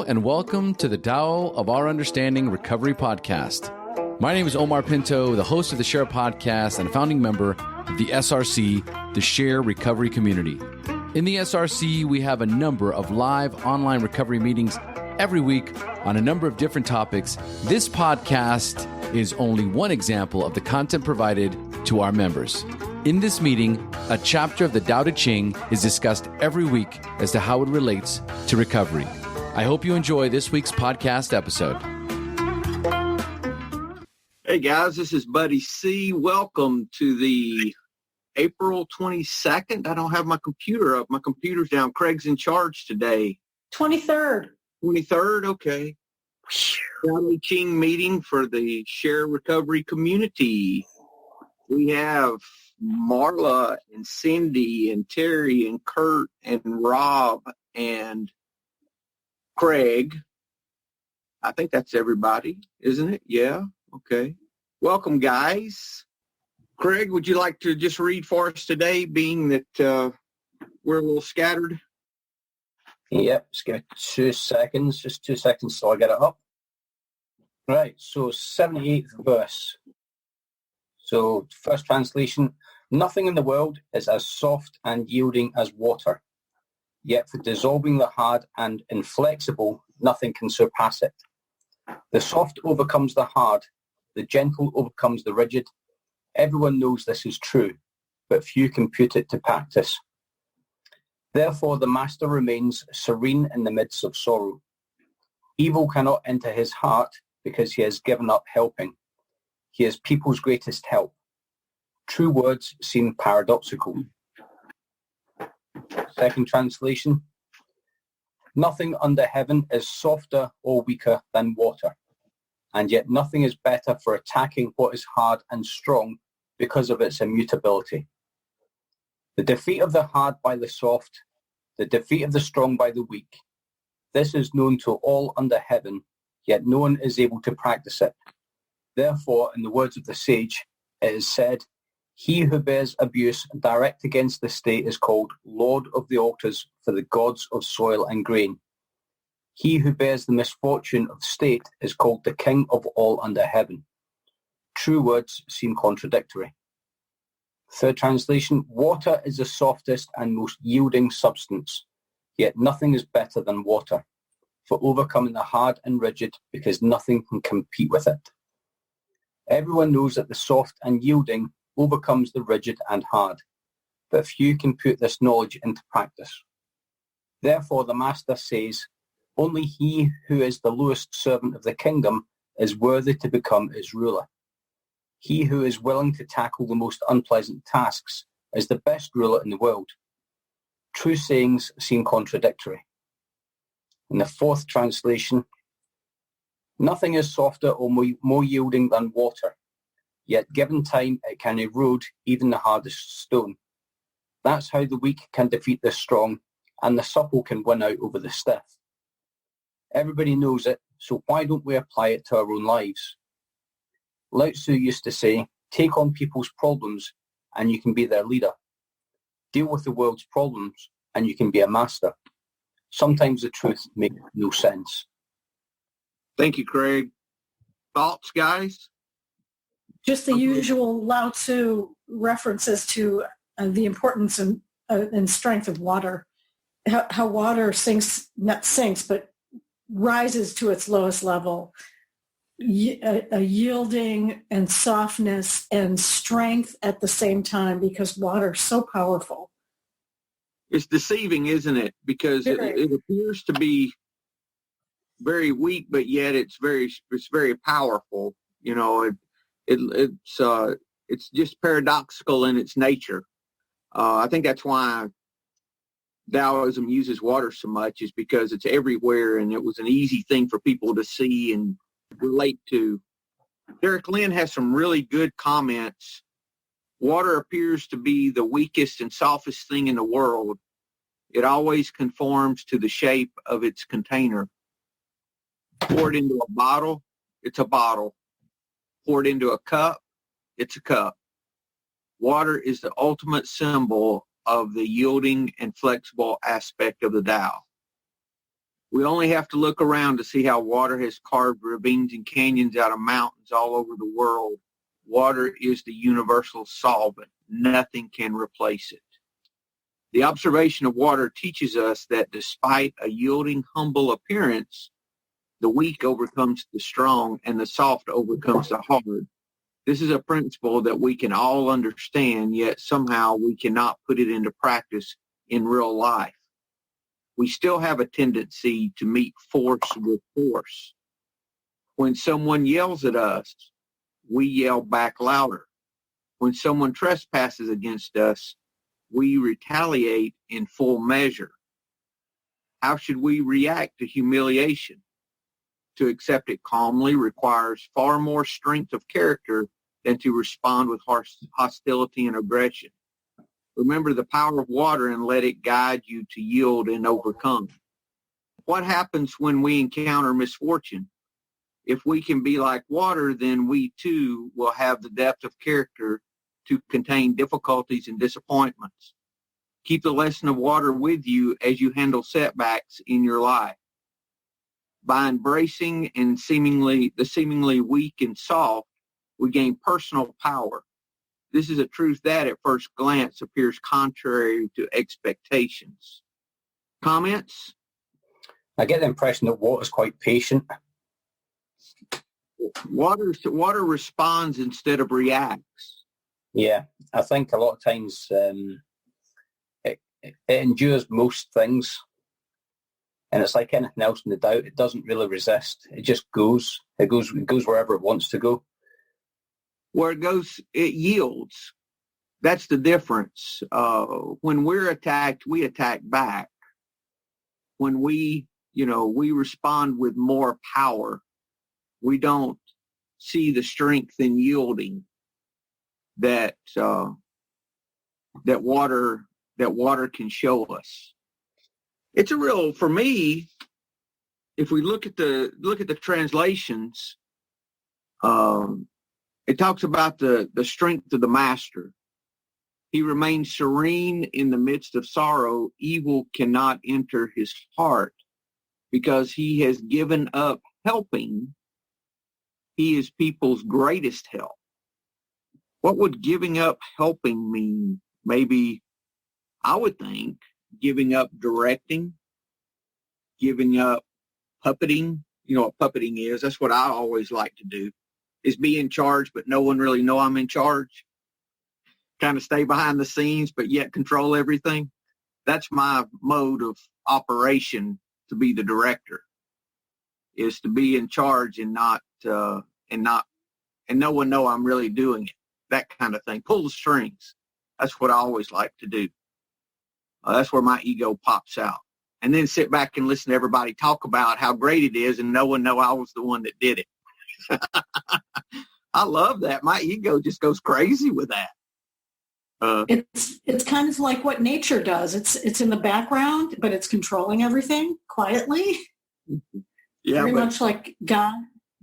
and welcome to the Tao of Our Understanding Recovery Podcast. My name is Omar Pinto, the host of the Shair Podcast and a founding member of the SRC, the Shair Recovery Community. In the SRC, we have a number of live online recovery meetings every week on a number of different topics. This podcast is only one example of the content provided to our members. In this meeting, a chapter of the Tao Te Ching is discussed every week as to how it relates to recovery. I hope you enjoy this week's podcast episode. Hey guys, this is Buddy C. Welcome to the April 22nd. I don't have my computer up. My computer's down. Craig's in charge today. 23rd. 23rd, okay. Tao Te Ching meeting for the Shair Recovery Community. We have Marla and Cindy and Terry and Kurt and Rob and Craig. I think that's everybody, isn't it? Yeah. Okay. Welcome, guys. Craig, would you like to just read for us today, being that we're a little scattered? Yep, just give it 2 seconds. Just 2 seconds till I get it up. Right, so 78th verse. So first translation, nothing in the world is as soft and yielding as water. Yet for dissolving the hard and inflexible, nothing can surpass it. The soft overcomes the hard. The gentle overcomes the rigid. Everyone knows this is true, but few can put it to practice. Therefore, the master remains serene in the midst of sorrow. Evil cannot enter his heart because he has given up helping. He is people's greatest help. True words seem paradoxical. Second translation. Nothing under heaven is softer or weaker than water, and yet nothing is better for attacking what is hard and strong because of its immutability. The defeat of the hard by the soft, the defeat of the strong by the weak. This is known to all under heaven, yet no one is able to practice it. Therefore, in the words of the sage, it is said, he who bears abuse direct against the state is called Lord of the altars for the gods of soil and grain. He who bears the misfortune of state is called the King of all under heaven. True words seem contradictory. Third translation, water is the softest and most yielding substance, yet nothing is better than water, for overcoming the hard and rigid because nothing can compete with it. Everyone knows that the soft and yielding overcomes the rigid and hard, but few can put this knowledge into practice. Therefore, the master says, only he who is the lowest servant of the kingdom is worthy to become its ruler. He who is willing to tackle the most unpleasant tasks is the best ruler in the world. True sayings seem contradictory. In the fourth translation, nothing is softer or more yielding than water, yet given time it can erode even the hardest stone. That's how the weak can defeat the strong, and the supple can win out over the stiff. Everybody knows it, so why don't we apply it to our own lives? Lao Tzu used to say, take on people's problems and you can be their leader. Deal with the world's problems and you can be a master. Sometimes the truth makes no sense. Thank you, Craig. Thoughts, guys? Just the usual Lao Tzu references to the importance and strength of water. How water not sinks, but rises to its lowest level. A yielding and softness and strength at the same time, because water is so powerful. It's deceiving, isn't it? Because it appears to be very weak, but yet it's very powerful. You know, it's just paradoxical in its nature. I think that's why Taoism uses water so much, is because it's everywhere, and it was an easy thing for people to see and relate to. Derek Lynn has some really good comments. Water appears to be the weakest and softest thing in the world. It always conforms to the shape of its container. Pour it into a bottle, it's a bottle. Pour it into a cup, it's a cup. Water is the ultimate symbol of the yielding and flexible aspect of the Tao. We only have to look around to see how water has carved ravines and canyons out of mountains all over the world. Water is the universal solvent. Nothing can replace it. The observation of water teaches us that despite a yielding, humble appearance, the weak overcomes the strong and the soft overcomes the hard. This is a principle that we can all understand, yet somehow we cannot put it into practice in real life. We still have a tendency to meet force with force. When someone yells at us, we yell back louder. When someone trespasses against us, we retaliate in full measure. How should we react to humiliation? To accept it calmly requires far more strength of character than to respond with hostility and aggression. Remember the power of water and let it guide you to yield and overcome. What happens when we encounter misfortune? If we can be like water, then we too will have the depth of character to contain difficulties and disappointments. Keep the lesson of water with you as you handle setbacks in your life. By embracing and the seemingly weak and soft, we gain personal power. This is a truth that at first glance appears contrary to expectations. Comments? I get the impression that water's quite patient. Water responds instead of reacts. Yeah, I think a lot of times it endures most things. And it's like anything else in the doubt. It doesn't really resist. It just goes. It goes wherever it wants to go. Where it goes, it yields. That's the difference. When we're attacked, we attack back. When we respond with more power, we don't see the strength in yielding that water can show us. It's a real, for me, if we look at the translations, it talks about the strength of the master. He remains serene in the midst of sorrow. Evil cannot enter his heart because he has given up helping. He is people's greatest help. What would giving up helping mean? Maybe, I would think, giving up directing, giving up puppeting. You know what puppeting is? That's what I always like to do, is be in charge, but no one really know I'm in charge. Kind of stay behind the scenes, but yet control everything. That's my mode of operation, to be the director, is to be in charge and no one know I'm really doing it. That kind of thing. Pull the strings. That's what I always like to do. That's where my ego pops out. And then sit back and listen to everybody talk about how great it is and no one know I was the one that did it. I love that. My ego just goes crazy with that. It's kind of like what nature does. It's in the background, but it's controlling everything quietly. Yeah, very much like God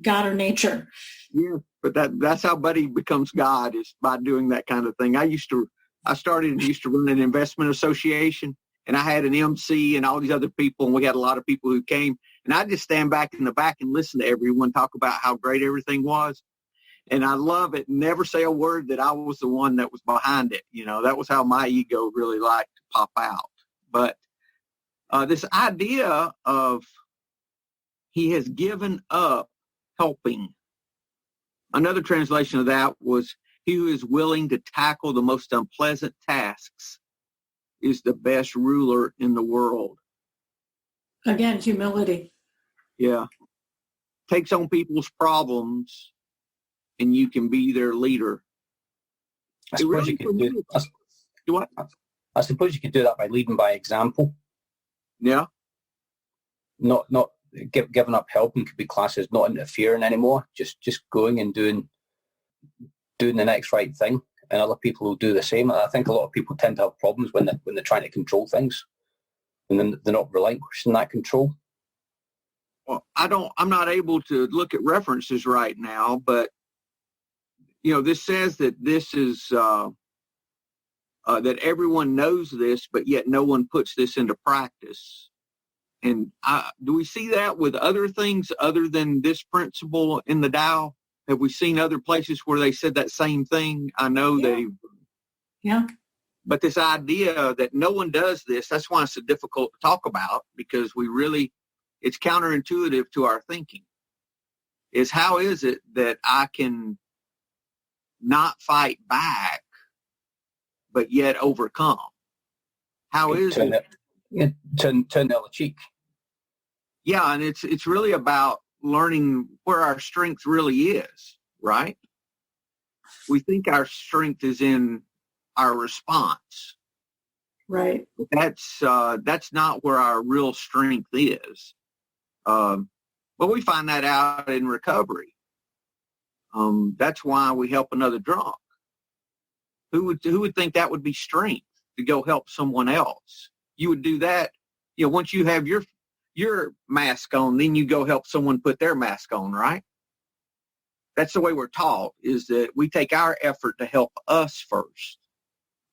or nature. Yeah, but that's how Buddy becomes God, is by doing that kind of thing. I used to run an investment association, and I had an MC and all these other people, and we had a lot of people who came, and I just stand back in the back and listen to everyone talk about how great everything was. And I love it. Never say a word that I was the one that was behind it. You know, that was how my ego really liked to pop out. But this idea of he has given up helping. Another translation of that was, he who is willing to tackle the most unpleasant tasks is the best ruler in the world. Again, humility. Yeah. Takes on people's problems, and you can be their leader. I suppose you could do that by leading by example. Yeah. Not giving up helping could be classed as not interfering anymore. Just going and doing the next right thing, and other people will do the same. I think a lot of people tend to have problems when they're trying to control things, and then they're not relinquishing that control. Well, I'm not able to look at references right now, but this says that this is that everyone knows this, but yet no one puts this into practice. And do we see that with other things other than this principle in the Tao? Have we seen other places where they said that same thing? I know Yeah. But this idea that no one does this, that's why it's so difficult to talk about, because it's counterintuitive to our thinking. Is how is it that I can not fight back, but yet overcome? How is it? Turn the other cheek. Yeah, and it's really about learning where our strength really is, right? We think our strength is in our response. Right. That's not where our real strength is. But we find that out in recovery. That's why we help another drunk. Who would think that would be strength to go help someone else? You would do that, once you have your mask on, then you go help someone put their mask on, right? That's the way we're taught, is that we take our effort to help us first.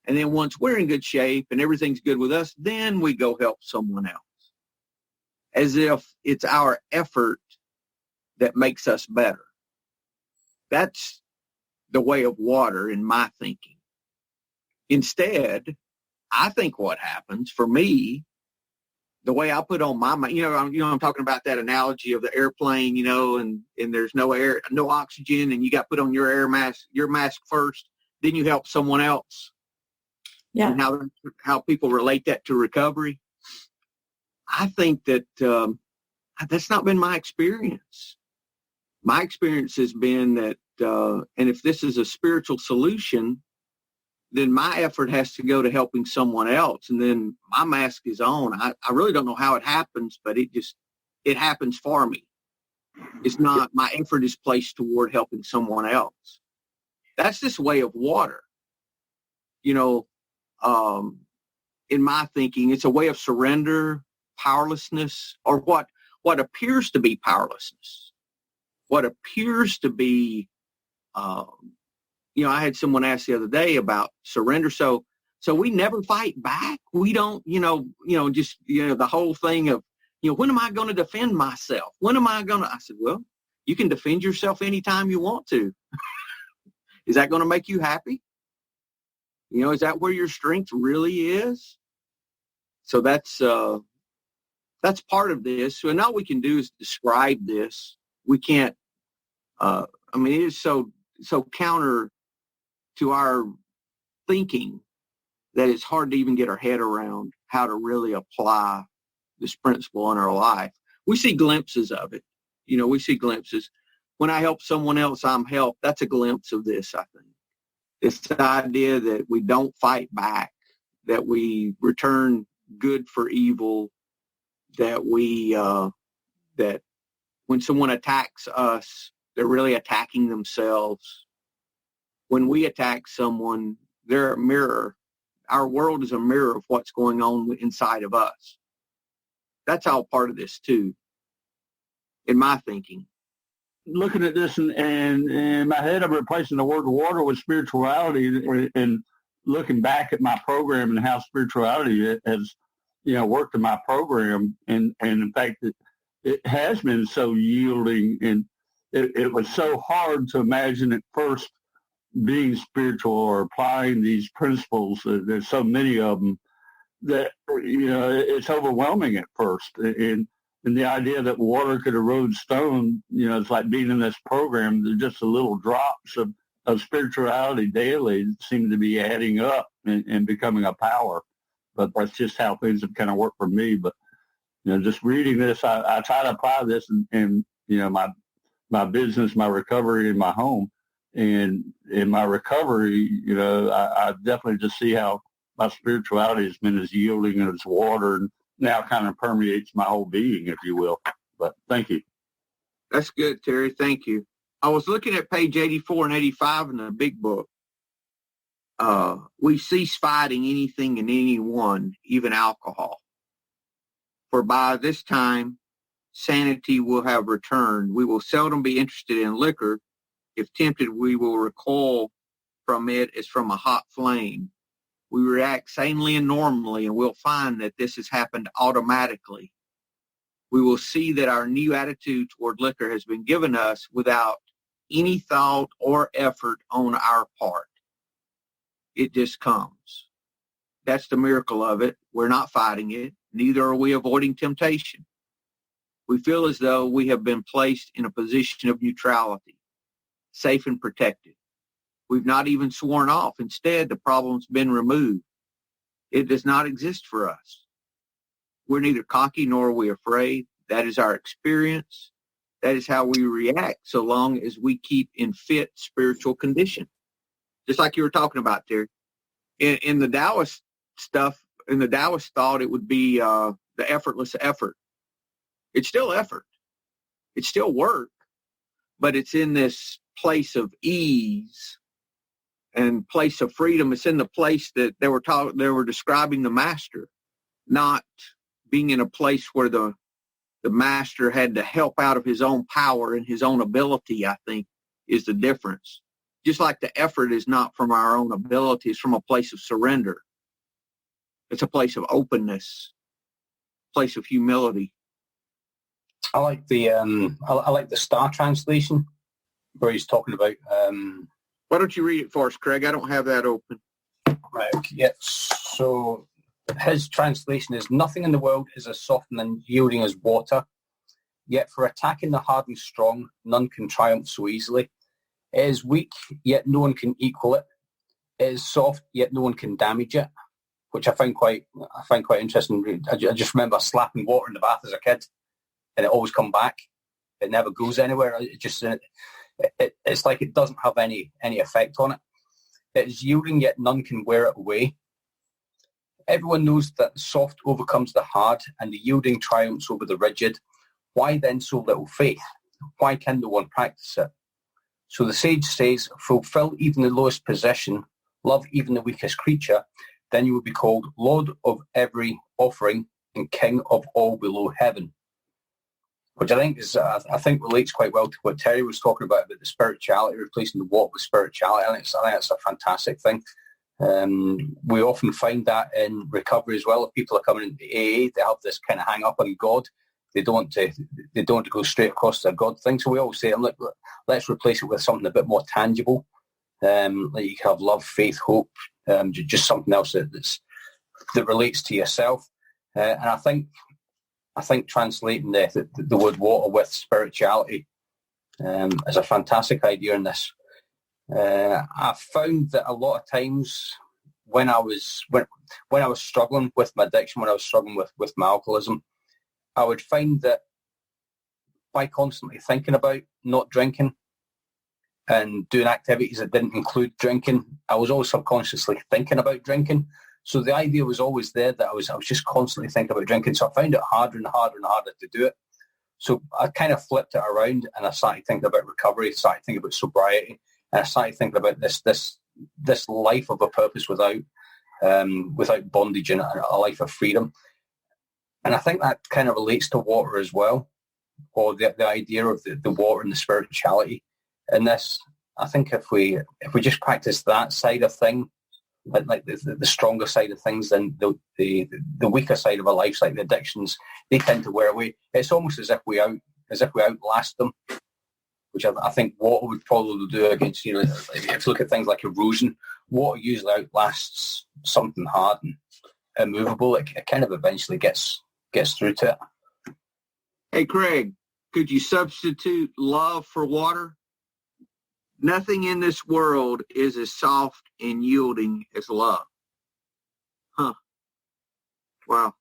And then once we're in good shape and everything's good with us, then we go help someone else. As if it's our effort that makes us better. That's the way of water in my thinking. Instead, I think what happens for me, the way I put on my, I'm talking about that analogy of the airplane, and there's no air, no oxygen, and you got to put on your mask first, then you help someone else. Yeah. And how people relate that to recovery. I think that that's not been my experience. My experience has been that, and if this is a spiritual solution, then my effort has to go to helping someone else. And then my mask is on. I really don't know how it happens, but it happens for me. It's not, my effort is placed toward helping someone else. That's this way of water. In my thinking, it's a way of surrender, powerlessness, or what appears to be powerlessness. What appears to be, I had someone ask the other day about surrender. So we never fight back. We don't, the whole thing of, when am I going to defend myself? When am I going to? I said, well, you can defend yourself anytime you want to. Is that going to make you happy? Is that where your strength really is? So that's part of this. And all we can do is describe this. We can't, it is so counter to our thinking that it's hard to even get our head around how to really apply this principle in our life. We see glimpses of it. We see glimpses. When I help someone else, I'm helped. That's a glimpse of this, I think. It's the idea that we don't fight back, that we return good for evil, that that when someone attacks us, they're really attacking themselves. When we attack someone, they're a mirror. Our world is a mirror of what's going on inside of us. That's all part of this too, in my thinking. Looking at this and in my head, I'm replacing the word water with spirituality, and looking back at my program and how spirituality has, worked in my program. And in fact, it has been so yielding, and it was so hard to imagine at first being spiritual or applying these principles. There's so many of them that, it's overwhelming at first. And the idea that water could erode stone, it's like being in this program. There's just a little drops of spirituality daily seem to be adding up and becoming a power. But that's just how things have kind of worked for me. But, just reading this, I try to apply this in my business, my recovery, and my home. And in my recovery, I definitely just see how my spirituality has been as yielding as water, and now kind of permeates my whole being, if you will. But thank you. That's good, Terry. Thank you. I was looking at page 84 and 85 in the big book. We cease fighting anything and anyone, even alcohol. For by this time, sanity will have returned. We will seldom be interested in liquor. If tempted, we will recoil from it as from a hot flame. We react sanely and normally, and we'll find that this has happened automatically. we will see that our new attitude toward liquor has been given us without any thought or effort on our part. It just comes. That's the miracle of it. We're not fighting it. Neither are we avoiding temptation. We feel as though we have been placed in a position of neutrality, safe and protected. We've not even sworn off. Instead, the problem's been removed. It does not exist for us. We're neither cocky nor are we afraid. That is our experience. That is how we react so long as we keep in fit spiritual condition. Just like you were talking about, Terry. In the Taoist stuff, in the Taoist thought, it would be the effortless effort. It's still effort. It's still work, but it's in this place of ease and place of freedom. It's in the place that they were describing the master, not being in a place where the master had to help out of his own power and his own ability, I think, is the difference. Just like the effort is not from our own ability, it's from a place of surrender. It's a place of openness, place of humility. I like the Star translation where he's talking about. Why don't you read it for us, Craig? I don't have that open. Right. Okay. Yeah. So his translation is: nothing in the world is as soft and yielding as water. Yet for attacking the hard and strong, none can triumph so easily. It is weak, yet no one can equal it. It is soft, yet no one can damage it. Which I find quite interesting. I just remember slapping water in the bath as a kid, and it always come back. It never goes anywhere. It's like it doesn't have any effect on it. It is yielding, yet none can wear it away. Everyone knows that the soft overcomes the hard, and the yielding triumphs over the rigid. Why then so little faith? Why can no one practice it? So the sage says, fulfill even the lowest position, love even the weakest creature, then you will be called Lord of every offering and King of all below heaven. Which I think relates quite well to what Terry was talking about the spirituality, replacing the what with spirituality. I think that's a fantastic thing. We often find that in recovery as well. If people are coming into AA, they have this kind of hang up on God. They don't go straight across to a God thing. So we always say, look, let's replace it with something a bit more tangible. Like you can have love, faith, hope, just something else that relates to yourself. And I think translating the word water with spirituality is a fantastic idea in this. I found that a lot of times when I was struggling with my addiction, when I was struggling with my alcoholism, I would find that by constantly thinking about not drinking and doing activities that didn't include drinking, I was always subconsciously thinking about drinking. So the idea was always there that I was just constantly thinking about drinking. So I found it harder and harder and harder to do it. So I kind of flipped it around and I started thinking about recovery, started thinking about sobriety, and I started thinking about this life of a purpose without bondage and a life of freedom. And I think that kind of relates to water as well, or the idea of the water and the spirituality. And this, I think if we just practice that side of thing, like the stronger side of things, then the weaker side of our lives, like the addictions, they tend to wear away. It's almost as if we outlast them, which I think water would probably do against, if you look at things like erosion, water usually outlasts something hard and immovable. It kind of eventually gets through to it. Hey, Craig, could you substitute love for water? Nothing in this world is as soft and yielding as love. Huh. Wow.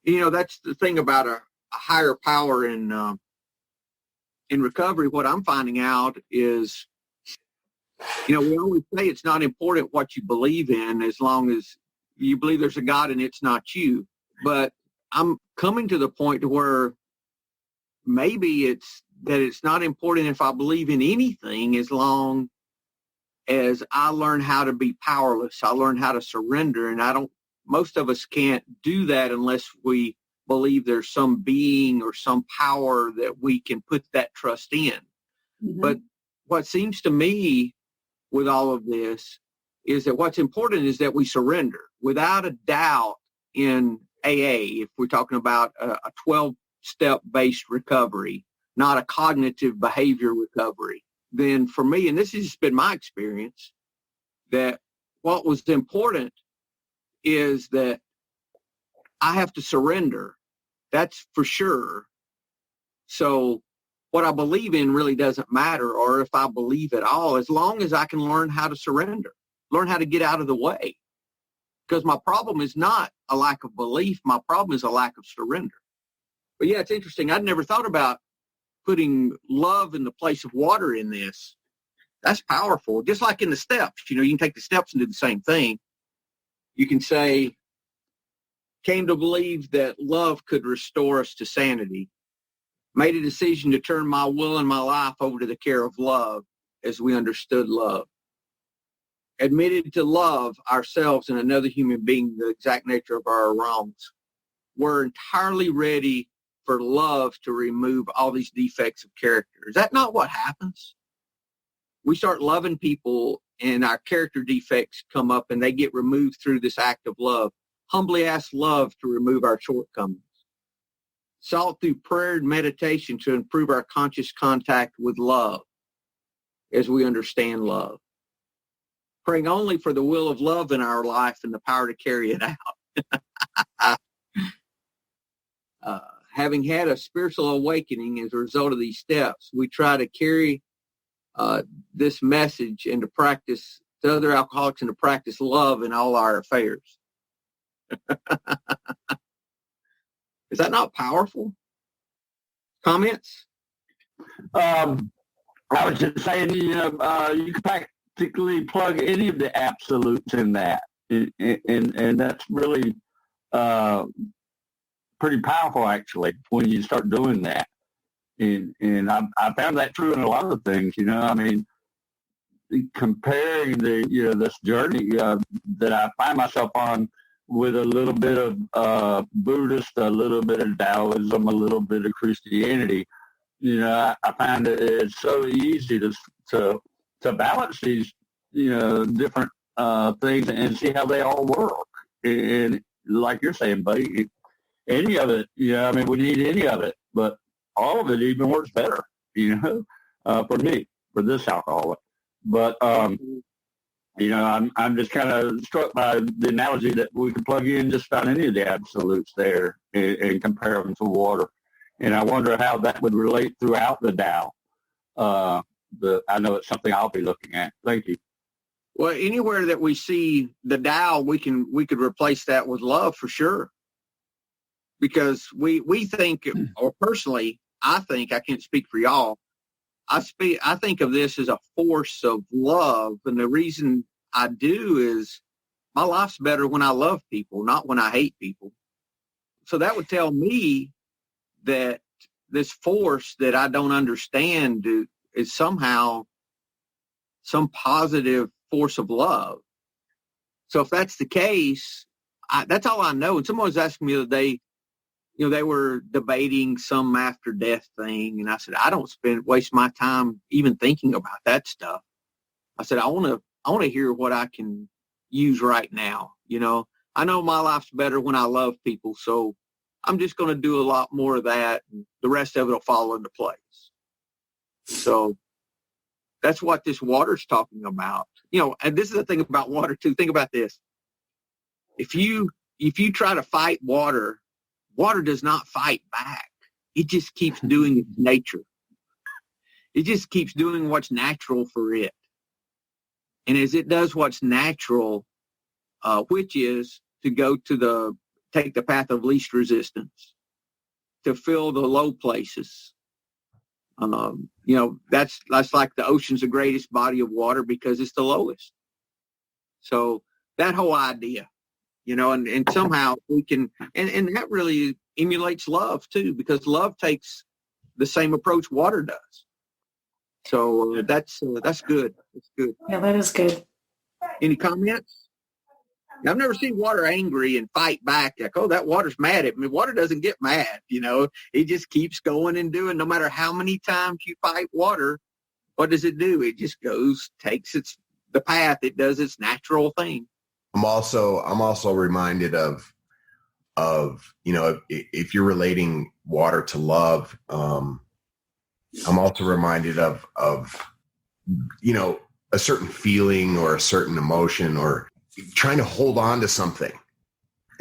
That's the thing about a higher power in recovery. What I'm finding out is, we always say it's not important what you believe in as long as you believe there's a God and it's not you. But I'm coming to the point to where maybe it's not important if I believe in anything as long as I learn how to be powerless. I learn how to surrender. And most of us can't do that unless we believe there's some being or some power that we can put that trust in. Mm-hmm. But what seems to me with all of this is that what's important is that we surrender. Without a doubt in AA, if we're talking about a step-based recovery, not a cognitive behavior recovery, then for me, and this has just been my experience, that what was important is that I have to surrender. That's for sure. So what I believe in really doesn't matter, or if I believe at all, as long as I can learn how to surrender, learn how to get out of the way. Because my problem is not a lack of belief. My problem is a lack of surrender. But yeah, it's interesting. I'd never thought about putting love in the place of water in this. That's powerful. Just like in the steps, you can take the steps and do the same thing. You can say, came to believe that love could restore us to sanity. Made a decision to turn my will and my life over to the care of love as we understood love. Admitted to love ourselves and another human being the exact nature of our wrongs. We're entirely ready for love to remove all these defects of character. Is that not what happens? We start loving people and our character defects come up and they get removed through this act of love. Humbly ask love to remove our shortcomings. Sought through prayer and meditation to improve our conscious contact with love as we understand love. Praying only for the will of love in our life and the power to carry it out. Having had a spiritual awakening as a result of these steps, we try to carry this message into practice to other alcoholics and to practice love in all our affairs. Is that not powerful? Comments? I was just saying, you can practically plug any of the absolutes in that, and that's really pretty powerful, actually, when you start doing that. And I found that true in a lot of things. Comparing this journey that I find myself on with a little bit of Buddhist, a little bit of Taoism, a little bit of Christianity, I find it's so easy to balance these, different things and see how they all work. And like you're saying, buddy, any of it, we need any of it, but all of it even works better, for me, for this alcoholic. But, I'm just kind of struck by the analogy that we can plug in just about any of the absolutes there and compare them to water. And I wonder how that would relate throughout the Tao. I know it's something I'll be looking at. Thank you. Well, anywhere that we see the Tao, we could replace that with love for sure. Because we think, or personally, I think, I can't speak for y'all, I think of this as a force of love. And the reason I do is my life's better when I love people, not when I hate people. So that would tell me that this force that I don't understand is somehow some positive force of love. So if that's the case, that's all I know. And someone was asking me the other day, they were debating some after death thing. And I said, I don't waste my time even thinking about that stuff. I said, I want to hear what I can use right now. I know my life's better when I love people. So I'm just going to do a lot more of that. And the rest of it will fall into place. So that's what this water's talking about. And this is the thing about water too. Think about this. If you try to fight water does not fight back. It just keeps doing its nature. It just keeps doing what's natural for it. And as it does what's natural, which is to take the path of least resistance, to fill the low places. That's like the ocean's the greatest body of water because it's the lowest. So that whole idea, and somehow we can, and that really emulates love too, because love takes the same approach water does. So that's good. That's good. Yeah, that is good. Any comments? I've never seen water angry and fight back. Like, oh, that water's mad at me. Water doesn't get mad. It just keeps going and doing. No matter how many times you fight water, what does it do? It just takes the path. It does its natural thing. I'm also reminded of of, if you're relating water to love, I'm also reminded of, a certain feeling or a certain emotion or trying to hold on to something.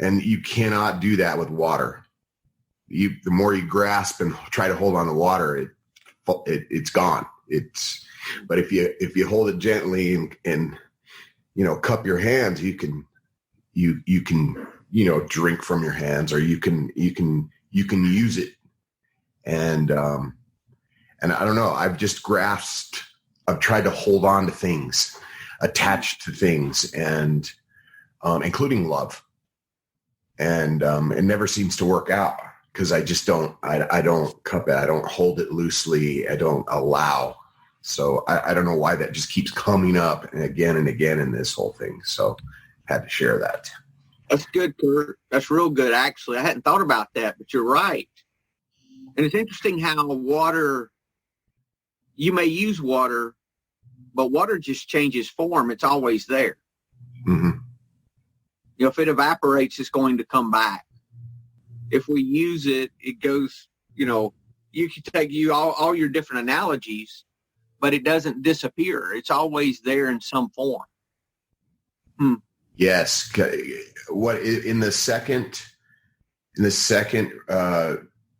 And you cannot do that with water. The more you grasp and try to hold on to water, it's gone. But if you hold it gently and cup your hands, you can drink from your hands, or you can use it. And I don't know, I've just grasped, I've tried to hold on to things, attached to things, and including love. And it never seems to work out because I just don't cup it. I don't hold it loosely. I don't allow. So I don't know why that just keeps coming up and again in this whole thing. So I had to share that. That's good, Kurt. That's real good, actually. I hadn't thought about that, but you're right. And it's interesting how water, you may use water, but water just changes form. It's always there. Mm-hmm. If it evaporates, it's going to come back. If we use it, it goes, you can take all your different analogies, but it doesn't disappear. It's always there in some form. Yes. What in the second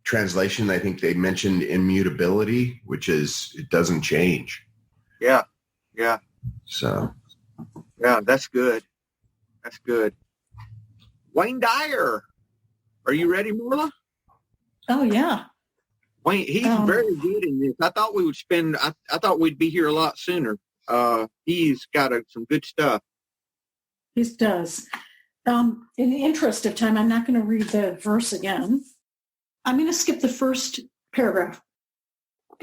translation, I think they mentioned immutability, which is it doesn't change. Yeah. So. Yeah, that's good. That's good. Wayne Dyer, are you ready, Marla? Oh, yeah. Wayne, he's very good in this. I thought I thought we'd be here a lot sooner. He's got some good stuff. He does. In the interest of time, I'm not going to read the verse again. I'm going to skip the first paragraph.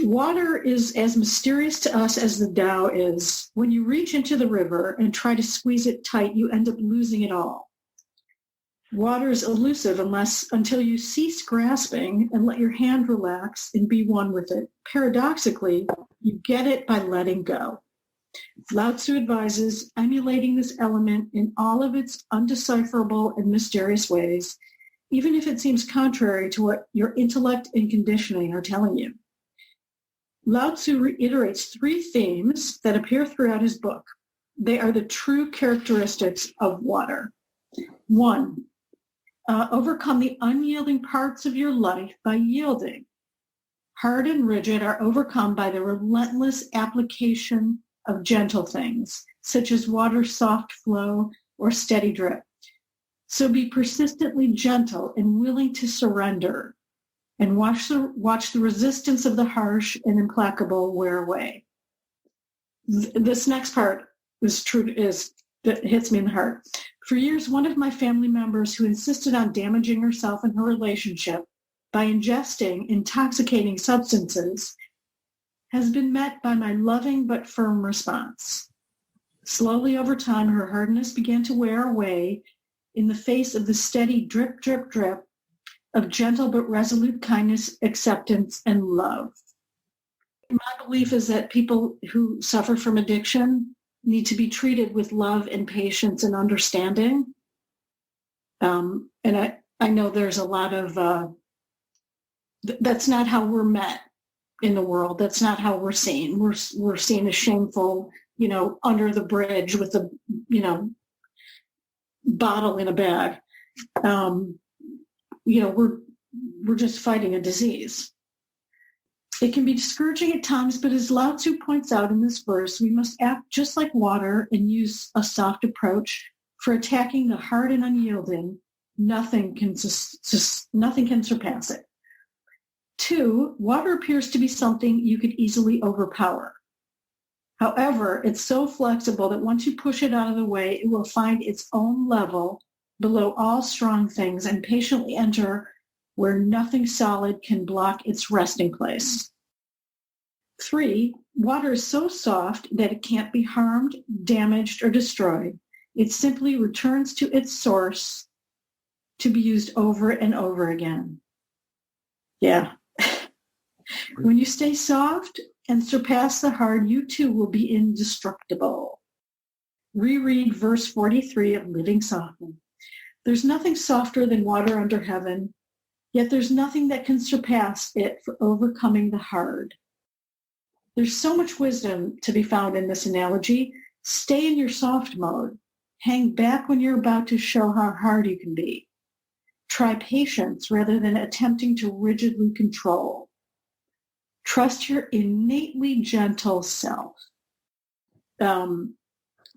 Water is as mysterious to us as the Tao is. When you reach into the river and try to squeeze it tight, you end up losing it all. Water is elusive until you cease grasping and let your hand relax and be one with it. Paradoxically, you get it by letting go. Lao Tzu advises emulating this element in all of its undecipherable and mysterious ways, even if it seems contrary to what your intellect and conditioning are telling you. Lao Tzu reiterates 3 themes that appear throughout his book. They are the true characteristics of water. 1, overcome the unyielding parts of your life by yielding. Hard and rigid are overcome by the relentless application of gentle things, such as water's soft flow or steady drip. So be persistently gentle and willing to surrender, and watch the resistance of the harsh and implacable wear away. This next part that hits me in the heart. For years, one of my family members who insisted on damaging herself and her relationship by ingesting intoxicating substances has been met by my loving but firm response. Slowly over time, her hardness began to wear away in the face of the steady drip, drip, drip of gentle but resolute kindness, acceptance, and love. My belief is that people who suffer from addiction need to be treated with love and patience and understanding. And I know there's a lot of, that's not how we're met in the world. That's not how we're seen. We're seen as shameful, under the bridge with a, bottle in a bag. We're just fighting a disease. It can be discouraging at times, but as Lao Tzu points out in this verse, we must act just like water and use a soft approach for attacking the hard and unyielding. Nothing can surpass it. 2, water appears to be something you could easily overpower. However, it's so flexible that once you push it out of the way, it will find its own level below all strong things and patiently enter where nothing solid can block its resting place. 3, water is so soft that it can't be harmed, damaged, or destroyed. It simply returns to its source to be used over and over again. Yeah. When you stay soft and surpass the hard, you too will be indestructible. Reread verse 43 of Living Softly. There's nothing softer than water under heaven, yet there's nothing that can surpass it for overcoming the hard. There's so much wisdom to be found in this analogy. Stay in your soft mode. Hang back when you're about to show how hard you can be. Try patience rather than attempting to rigidly control. Trust your innately gentle self.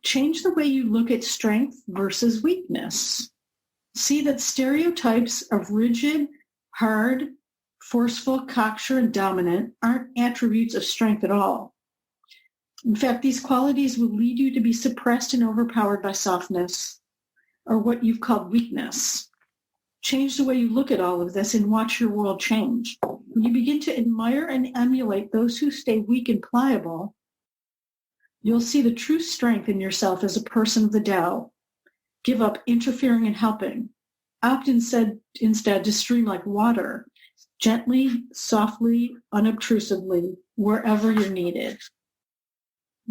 Change the way you look at strength versus weakness. See that stereotypes of rigid, hard, forceful, cocksure, and dominant aren't attributes of strength at all. In fact, these qualities will lead you to be suppressed and overpowered by softness, or what you've called weakness. Change the way you look at all of this and watch your world change. When you begin to admire and emulate those who stay weak and pliable, you'll see the true strength in yourself as a person of the Tao. Give up interfering and helping. Opt instead to stream like water, gently, softly, unobtrusively, wherever you're needed.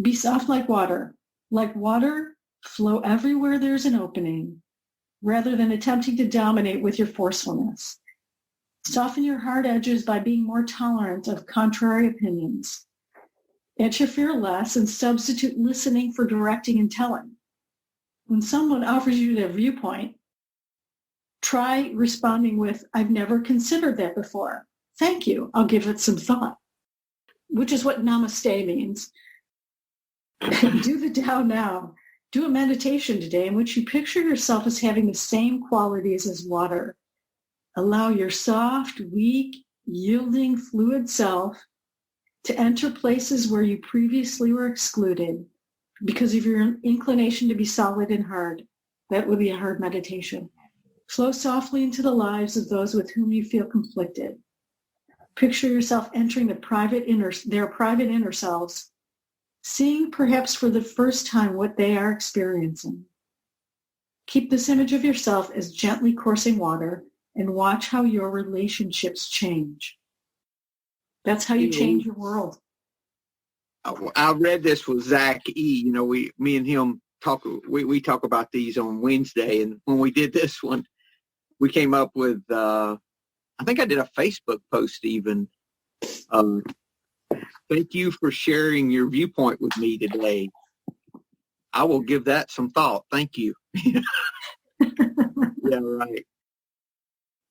Be soft like water. Like water, flow everywhere there's an opening, rather than attempting to dominate with your forcefulness. Soften your hard edges by being more tolerant of contrary opinions. Interfere less and substitute listening for directing and telling. When someone offers you their viewpoint, try responding with, "I've never considered that before. Thank you. I'll give it some thought," which is what namaste means. Do the Tao now. Do a meditation today in which you picture yourself as having the same qualities as water. Allow your soft, weak, yielding, fluid self to enter places where you previously were excluded because of your inclination to be solid and hard. That would be a hard meditation. Flow softly into the lives of those with whom you feel conflicted. Picture yourself entering their private inner selves, seeing perhaps for the first time what they are experiencing. Keep this image of yourself as gently coursing water and watch how your relationships change. That's how you change your world. I read this with Zach E. Me and him talk. We talk about these on Wednesday, and when we did this one, we came up with. I think I did a Facebook post even. Thank you for sharing your viewpoint with me today. I will give that some thought. Thank you. Yeah, right.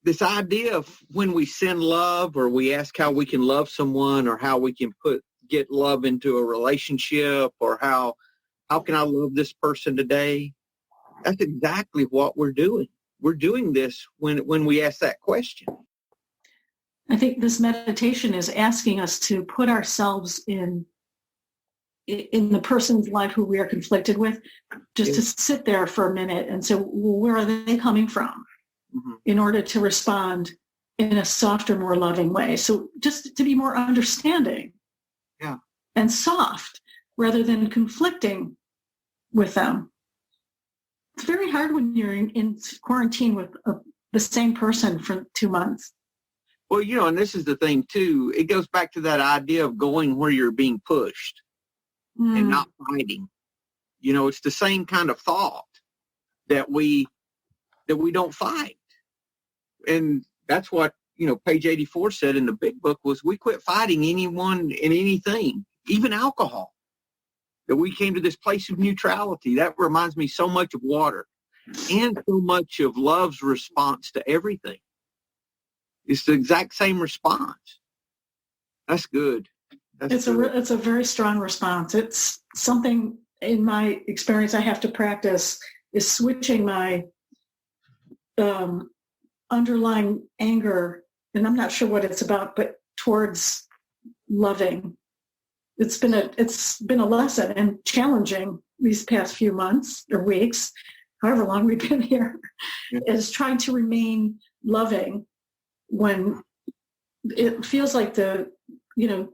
This idea of when we send love or we ask how we can love someone or how we can get love into a relationship or how can I love this person today? That's exactly what we're doing. We're doing this when we ask that question. I think this meditation is asking us to put ourselves in the person's life who we are conflicted with, just to sit there for a minute and say, well, where are they coming from? Mm-hmm. In order to respond in a softer, more loving way. So just to be more understanding and soft rather than conflicting with them. It's very hard when you're in quarantine with the same person for 2 months. Well, and this is the thing, too. It goes back to that idea of going where you're being pushed and not fighting. It's the same kind of thought that we don't fight. And that's what, page 84 said in the big book was we quit fighting anyone and anything, even alcohol. That we came to this place of neutrality. That reminds me so much of water and so much of love's response to everything. It's the exact same response. That's good. It's a very strong response. It's something in my experience I have to practice is switching my underlying anger, and I'm not sure what it's about, but towards loving. It's been a lesson and challenging these past few months or weeks, however long we've been here, is trying to remain loving when it feels like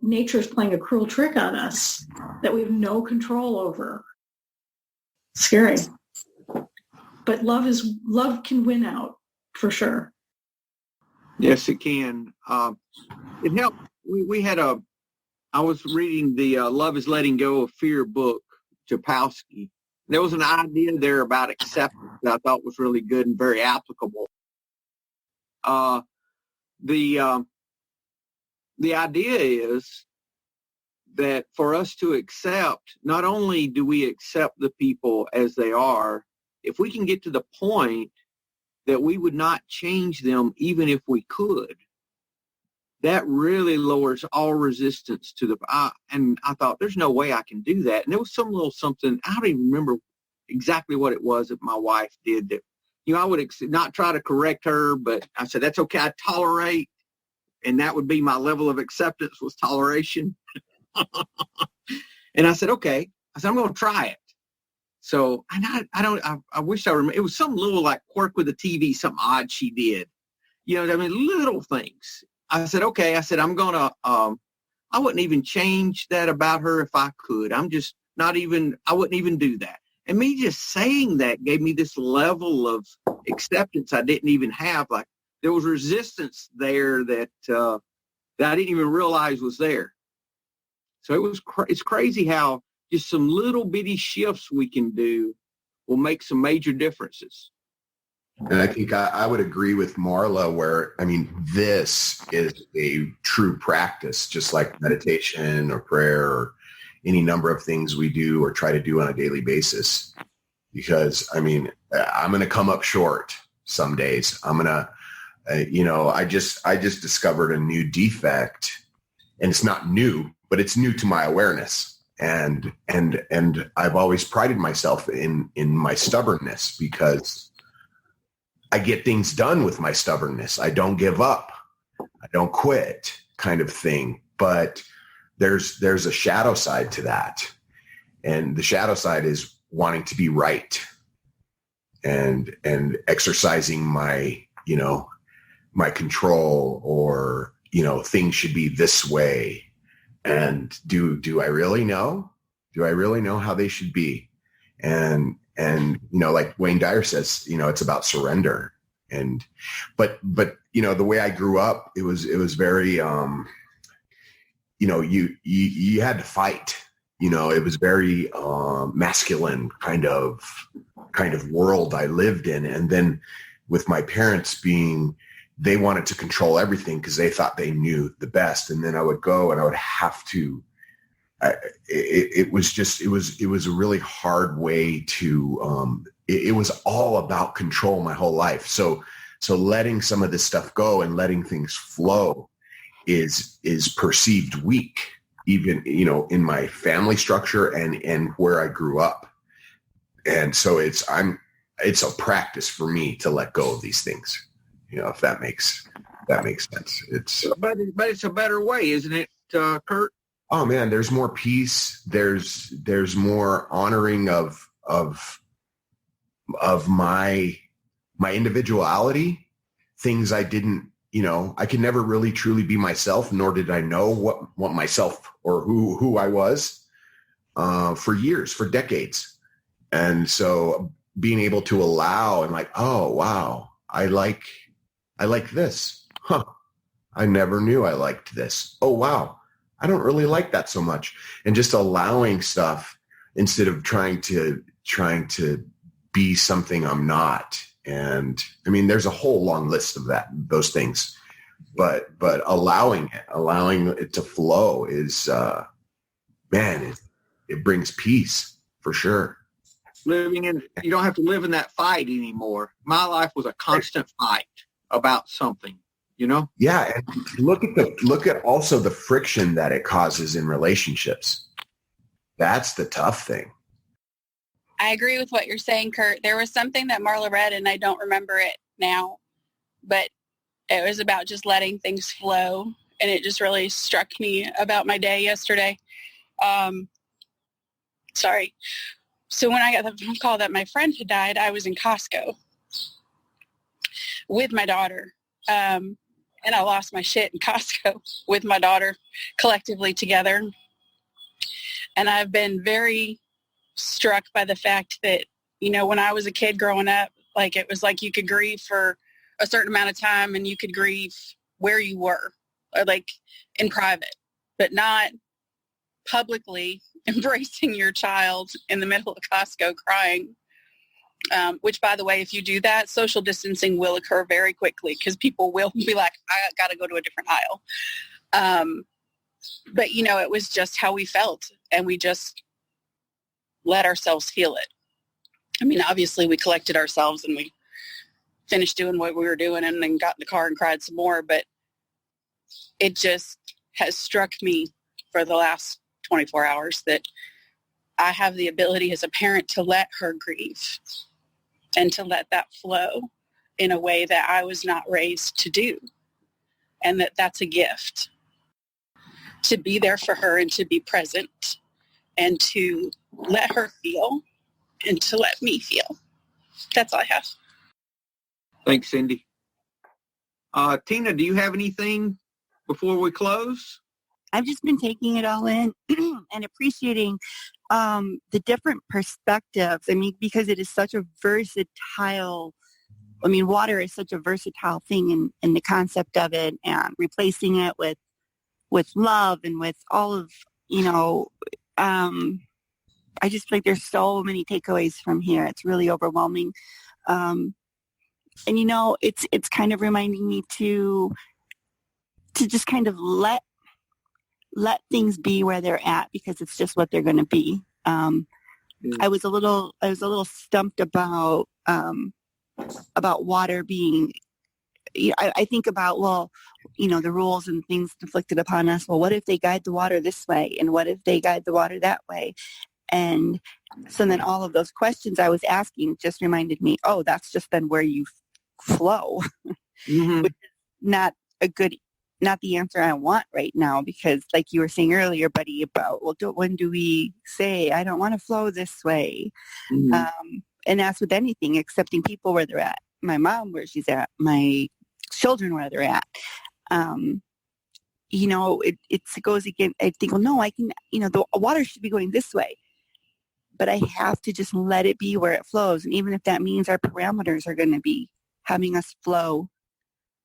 nature is playing a cruel trick on us that we have no control over. Scary. But love can win out for sure. Yes, it can. It helped. I was reading the Love is Letting Go of Fear book, Japowski, There was an idea there about acceptance that I thought was really good and very applicable. The idea is that for us to accept, not only do we accept the people as they are, if we can get to the point that we would not change them even if we could, that really lowers all resistance to and I thought, there's no way I can do that. And there was some little something, I don't even remember exactly what it was that my wife did that, I would not try to correct her, but I said, that's okay, I tolerate. And that would be my level of acceptance, was toleration. And I said, okay. I said, I'm going to try it. So I wish I remember. It was some little like quirk with the TV, something odd she did. Little things. I said, okay. I said, I'm going to, I wouldn't even change that about her if I could. I wouldn't even do that. And me just saying that gave me this level of acceptance I didn't even have. Like, there was resistance there that I didn't even realize was there. So it's crazy how just some little bitty shifts we can do will make some major differences. And I think I would agree with Marla where, this is a true practice, just like meditation or prayer or any number of things we do or try to do on a daily basis. Because, I'm going to come up short some days. I'm going to, I just discovered a new defect, and it's not new, but it's new to my awareness. And I've always prided myself in my stubbornness, because I get things done with my stubbornness. I don't give up. I don't quit, kind of thing. But there's a shadow side to that. And the shadow side is wanting to be right and exercising my, my control, or, things should be this way. And do I really know? Do I really know how they should be? And like Wayne Dyer says, it's about surrender. But the way I grew up, it was very, you had to fight. It was very masculine kind of world I lived in. And then with my parents they wanted to control everything because they thought they knew the best. And then I would go and I would have to, it was a really hard way to, it was all about control my whole life. So letting some of this stuff go and letting things flow is perceived weak, even, in my family structure and where I grew up. And so it's a practice for me to let go of these things. If that makes sense. But it's a better way, isn't it, Kurt? Oh man, there's more peace. There's more honoring of my individuality, things I didn't, I could never really truly be myself, nor did I know what myself or who I was for years, for decades. And so being able to allow and like, oh wow, I like this. Huh. I never knew I liked this. Oh, wow. I don't really like that so much. And just allowing stuff instead of trying to be something I'm not. And there's a whole long list of those things, but allowing it to flow is, it brings peace for sure. You don't have to live in that fight anymore. My life was a constant fight about something, Yeah. And look at also the friction that it causes in relationships. That's the tough thing. I agree with what you're saying, Kurt. There was something that Marla read, and I don't remember it now, but it was about just letting things flow. And it just really struck me about my day yesterday. Sorry. So when I got the phone call that my friend had died, I was in Costco with my daughter. And I lost my shit in Costco with my daughter collectively together. And I've been very struck by the fact that, when I was a kid growing up, like it was like you could grieve for a certain amount of time and you could grieve where you were, or like in private, but not publicly embracing your child in the middle of Costco crying, which, by the way, if you do that, social distancing will occur very quickly because people will be like, I got to go to a different aisle. But, it was just how we felt, and we just let ourselves feel it. I mean, obviously, we collected ourselves and we finished doing what we were doing and then got in the car and cried some more. But it just has struck me for the last 24 hours that I have the ability as a parent to let her grieve and to let that flow in a way that I was not raised to do. And that's a gift, to be there for her and to be present and to let her feel and to let me feel. That's all I have. Thanks, Cindy. Tina, do you have anything before we close? I've just been taking it all in and appreciating the different perspectives. I mean, because it is such a versatile, water is such a versatile thing in the concept of it, and replacing it with love and with all of, I just feel like there's so many takeaways from here. It's really overwhelming. And, it's kind of reminding me to just kind of let things be where they're at, because it's just what they're going to be. I was a little stumped about water being, I think about, the rules and things inflicted upon us. Well, what if they guide the water this way? And what if they guide the water that way? And so then all of those questions I was asking just reminded me, oh, that's just then where you flow, Mm-hmm. which is not the answer I want right now, because like you were saying earlier, Buddy, about, when do we say, I don't want to flow this way? Mm-hmm. And that's with anything, accepting people where they're at, my mom where she's at, my children where they're at. It goes again. I think, well, no, I can, the water should be going this way, but I have to just let it be where it flows. And even if that means our parameters are going to be having us flow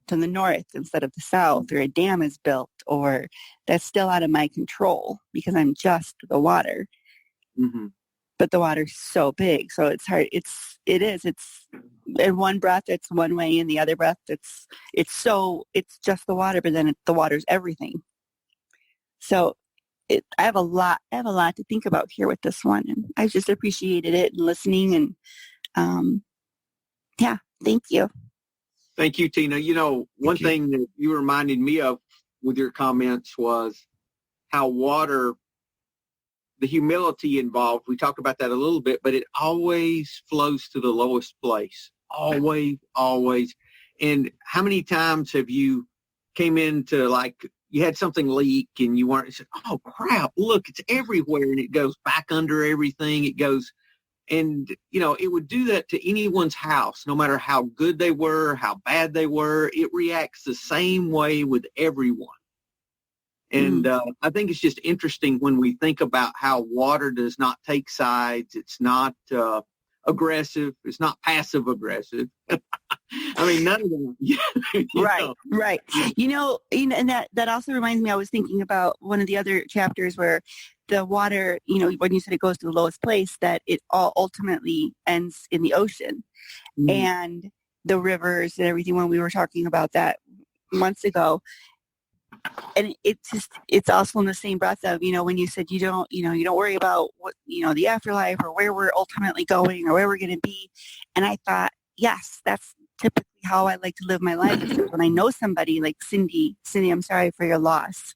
to the north instead of the south, or a dam is built, or that's still out of my control because I'm just the water. Mm-hmm. But the water's so big, so it's hard. It's in one breath it's one way, in the other breath it's just the water, but then the water's everything. So I have a lot to think about here with this one, and I've just appreciated it and listening, and thank you. Thank you, Tina. One thing that you reminded me of with your comments was how water, the humility involved. We talked about that a little bit, but it always flows to the lowest place. Always, always. And how many times have you came into, like, you had something leak and you weren't, said, oh crap, look, it's everywhere, and it goes back under everything. It goes, and it would do that to anyone's house, no matter how good they were, how bad they were. It reacts the same way with everyone. And I think it's just interesting when we think about how water does not take sides. It's not aggressive. It's not passive aggressive. I mean, none of them. Right. And that also reminds me, I was thinking about one of the other chapters where the water, when you said it goes to the lowest place, that it all ultimately ends in the ocean. Mm-hmm. And the rivers and everything, when we were talking about that months ago. And it's also in the same breath of, when you said you don't worry about what, the afterlife or where we're ultimately going or where we're going to be. And I thought, yes, that's typically how I like to live my life. When I know somebody like Cindy, I'm sorry for your loss.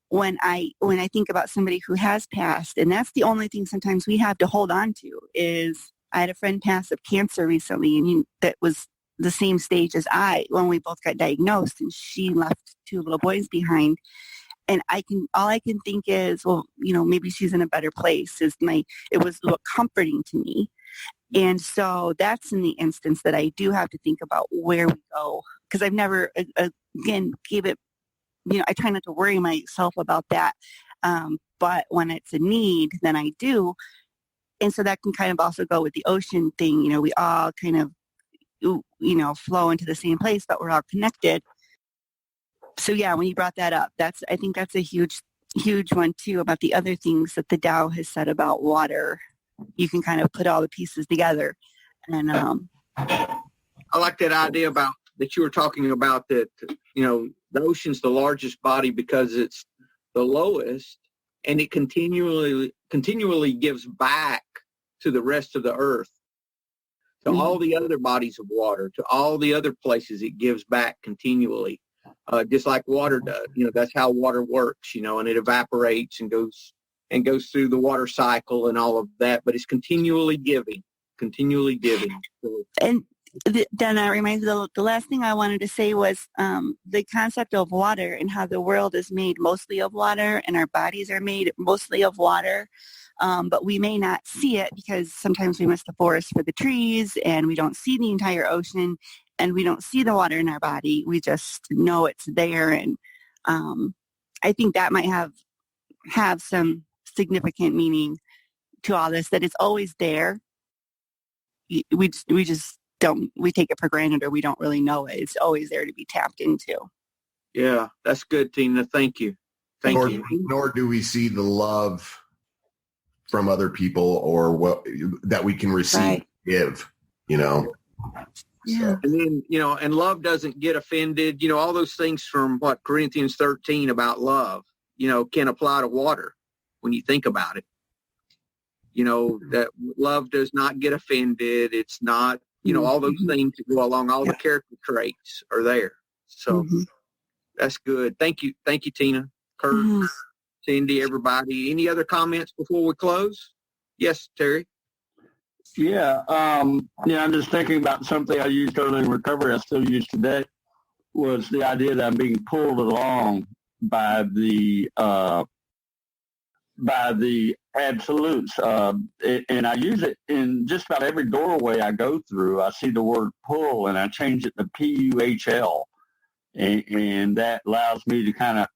When I think about somebody who has passed, and that's the only thing sometimes we have to hold on to, is I had a friend pass of cancer recently, and that was the same stage as I when we both got diagnosed, and she left 2 little boys behind. And all I can think is, well, maybe she's in a better place. It was comforting to me. And so that's in the instance that I do have to think about where we go, because I've never, again, gave it, I try not to worry myself about that. But when it's a need, then I do. And so that can kind of also go with the ocean thing. We all kind of, flow into the same place, but we're all connected. So yeah, when you brought that up, I think that's a huge huge one too about the other things that the Tao has said about water. You can kind of put all the pieces together. And I like that idea about that you were talking about, that, you know, the ocean's the largest body because it's the lowest, and it continually gives back to the rest of the earth, to all the other bodies of water, to all the other places. It gives back continually, just like water does. You know, that's how water works, you know, and it evaporates and goes through the water cycle and all of that, but it's continually giving. So, and then that reminds me, the last thing I wanted to say was the concept of water and how the world is made mostly of water and our bodies are made mostly of water. But we may not see it because sometimes we miss the forest for the trees and we don't see the entire ocean and we don't see the water in our body. We just know it's there. And I think that might have some significant meaning to all this, that it's always there. We just don't, we take it for granted, or we don't really know it. It's always there to be tapped into. Yeah, that's good, Tina. Thank you. Nor do we see the love from other people or what that we can receive, right. Give, you know. Yeah. And then, you know, and love doesn't get offended. You know, all those things from Corinthians 13 about love, you know, can apply to water when you think about it. You know, that love does not get offended. It's not, you know, all those things that go along, all the character traits are there. So that's good. Thank you. Thank you, Tina, Kurt, Cindy, everybody. Any other comments before we close? Yes, Terry. Yeah. I'm just thinking about something I used early in recovery, I still use today, was the idea that I'm being pulled along by the absolutes. And I use it in just about every doorway I go through. I see the word pull and I change it to P-U-H-L. And that allows me to kind of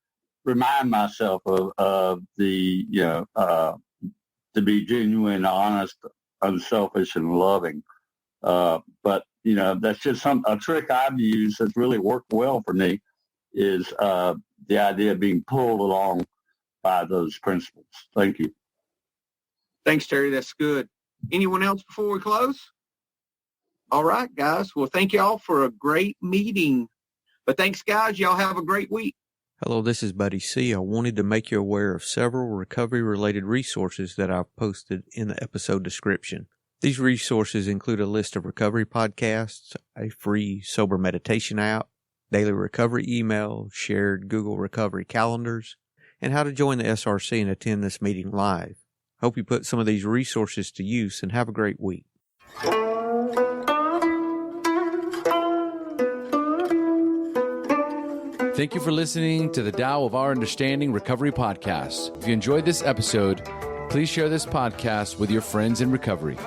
remind myself of the, you know, to be genuine, honest, unselfish, and loving. But, you know, that's just a trick I've used that's really worked well for me, is the idea of being pulled along by those principles. Thank you. Thanks, Terry. That's good. Anyone else before we close? All right, guys. Well, thank you all for a great meeting. But thanks, guys. Y'all have a great week. Hello, this is Buddy C. I wanted to make you aware of several recovery-related resources that I've posted in the episode description. These resources include a list of recovery podcasts, a free sober meditation app, daily recovery email, shared Google Recovery calendars, and how to join the SRC and attend this meeting live. Hope you put some of these resources to use and have a great week. Thank you for listening to the Tao of Our Understanding Recovery Podcast. If you enjoyed this episode, please share this podcast with your friends in recovery.